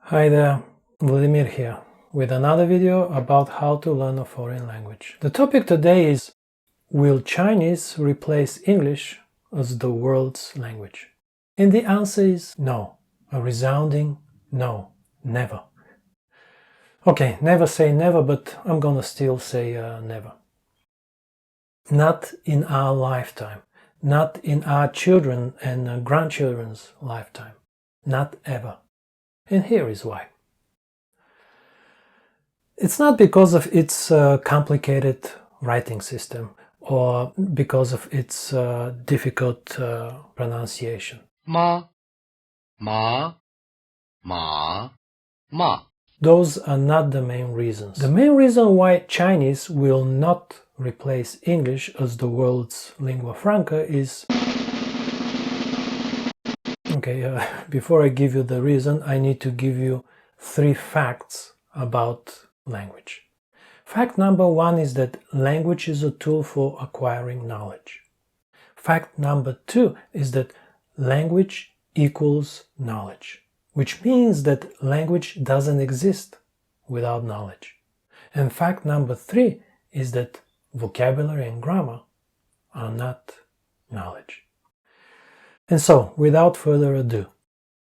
Hi there, Vladimir here, with another video about how to learn a foreign language. The topic today is: will Chinese replace English as the world's language? And the answer is no, a resounding no, never. Okay, never say never, but I'm gonna still say never. Not in our lifetime, not in our children and grandchildren's lifetime, not ever. And here is why. It's not because of its complicated writing system or because of its difficult pronunciation. Ma, ma, ma, ma. Those are not the main reasons. The main reason why Chinese will not replace English as the world's lingua franca is... Okay, before I give you the reason, I need to give you 3 facts about language. Fact number 1 is that language is a tool for acquiring knowledge. Fact number 2 is that language equals knowledge, which means that language doesn't exist without knowledge. And fact number 3 is that vocabulary and grammar are not knowledge. And so, without further ado,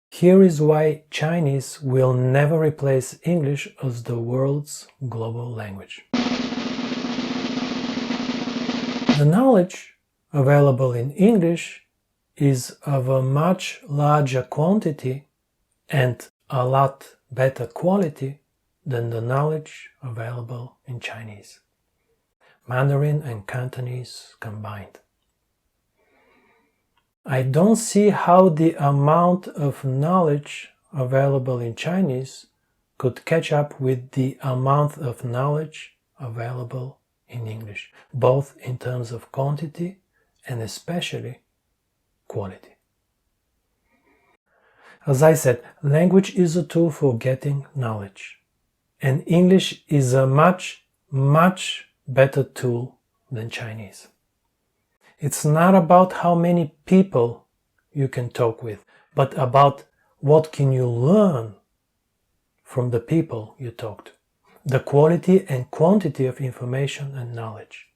here is why Chinese will never replace English as the world's global language. The knowledge available in English is of a much larger quantity and a lot better quality than the knowledge available in Chinese, Mandarin and Cantonese combined. I don't see how the amount of knowledge available in Chinese could catch up with the amount of knowledge available in English, both in terms of quantity and especially quality. As I said, language is a tool for getting knowledge, and English is a much better tool than Chinese. It's not about how many people you can talk with, but about what can you learn from the people you talk to. The quality and quantity of information and knowledge.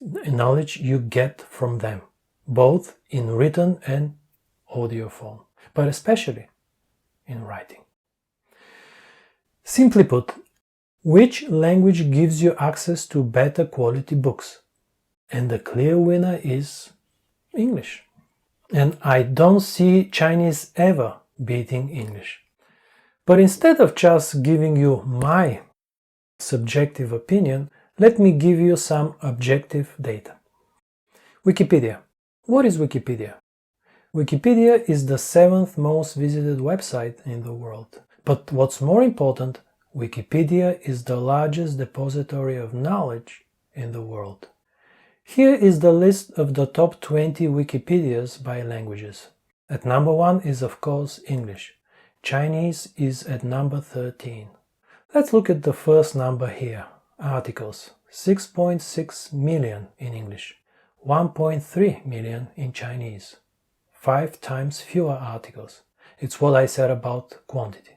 Knowledge you get from them, both in written and audio form, but especially in writing. Simply put, which language gives you access to better quality books? And the clear winner is English. And I don't see Chinese ever beating English. But instead of just giving you my subjective opinion, let me give you some objective data. Wikipedia. What is Wikipedia? Wikipedia is the 7th most visited website in the world. But what's more important, Wikipedia is the largest depository of knowledge in the world. Here is the list of the top 20 Wikipedias by languages. At number 1 is of course English. Chinese is at number 13. Let's look at the first number here. Articles. 6.6 million in English. 1.3 million in Chinese. 5 times fewer articles. It's what I said about quantity.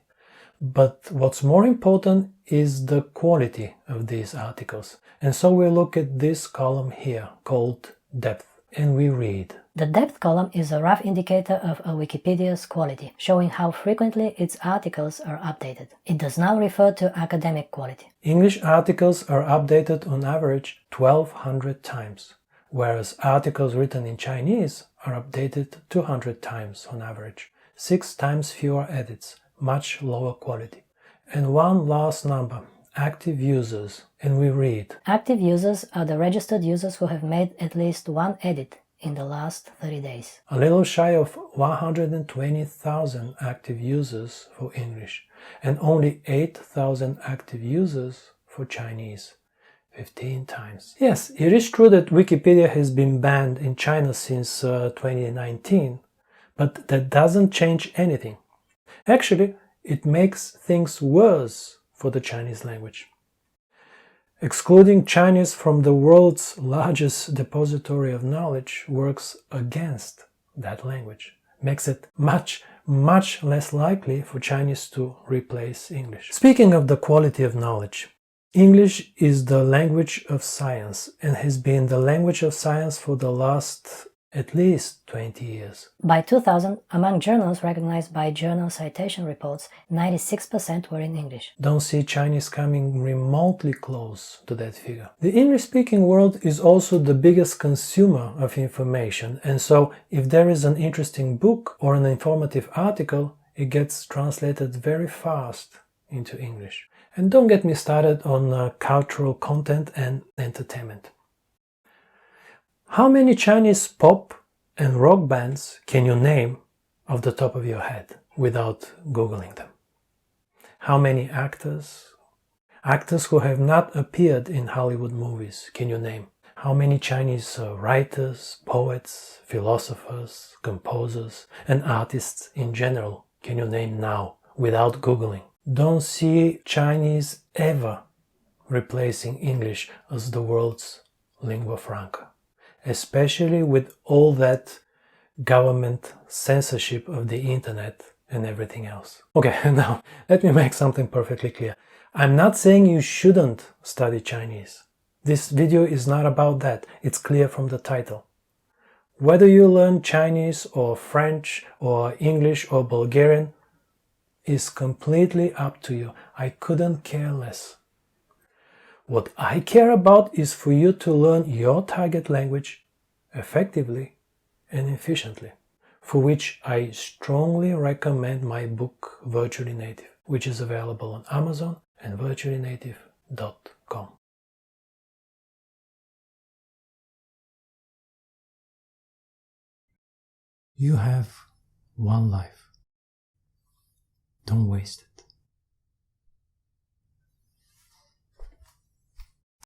But what's more important is the quality of these articles. And so we look at this column here, called depth, and we read. The depth column is a rough indicator of a Wikipedia's quality, showing how frequently its articles are updated. It does not refer to academic quality. English articles are updated on average 1,200 times, whereas articles written in Chinese are updated 200 times on average, 6 times fewer edits, much lower quality. And one last number, active users, and we read. Active users are the registered users who have made at least one edit in the last 30 days. A little shy of 120,000 active users for English, and only 8,000 active users for Chinese. 15 times. Yes, it is true that Wikipedia has been banned in China since 2019, but that doesn't change anything. Actually, it makes things worse for the Chinese language. Excluding Chinese from the world's largest depository of knowledge works against that language, makes it much much less likely for Chinese to replace English. Speaking of the quality of knowledge, English is the language of science and has been the language of science for the last at least 20 years. By 2000, among journals recognized by journal citation reports, 96% were in English. Don't see Chinese coming remotely close to that figure. The English-speaking world is also the biggest consumer of information, and so if there is an interesting book or an informative article, it gets translated very fast into English. And don't get me started on cultural content and entertainment. How many Chinese pop and rock bands can you name off the top of your head without Googling them? How many actors who have not appeared in Hollywood movies can you name? How many Chinese writers, poets, philosophers, composers, and artists in general can you name now without Googling? Don't see Chinese ever replacing English as the world's lingua franca, especially with all that government censorship of the internet and everything else. Okay, now let me make something perfectly clear. I'm not saying you shouldn't study Chinese. This video is not about that. It's clear from the title. Whether you learn Chinese or French or English or Bulgarian is completely up to you. I couldn't care less. What I care about is for you to learn your target language effectively and efficiently, for which I strongly recommend my book Virtually Native, which is available on Amazon and virtuallynative.com. You have one life. Don't waste it.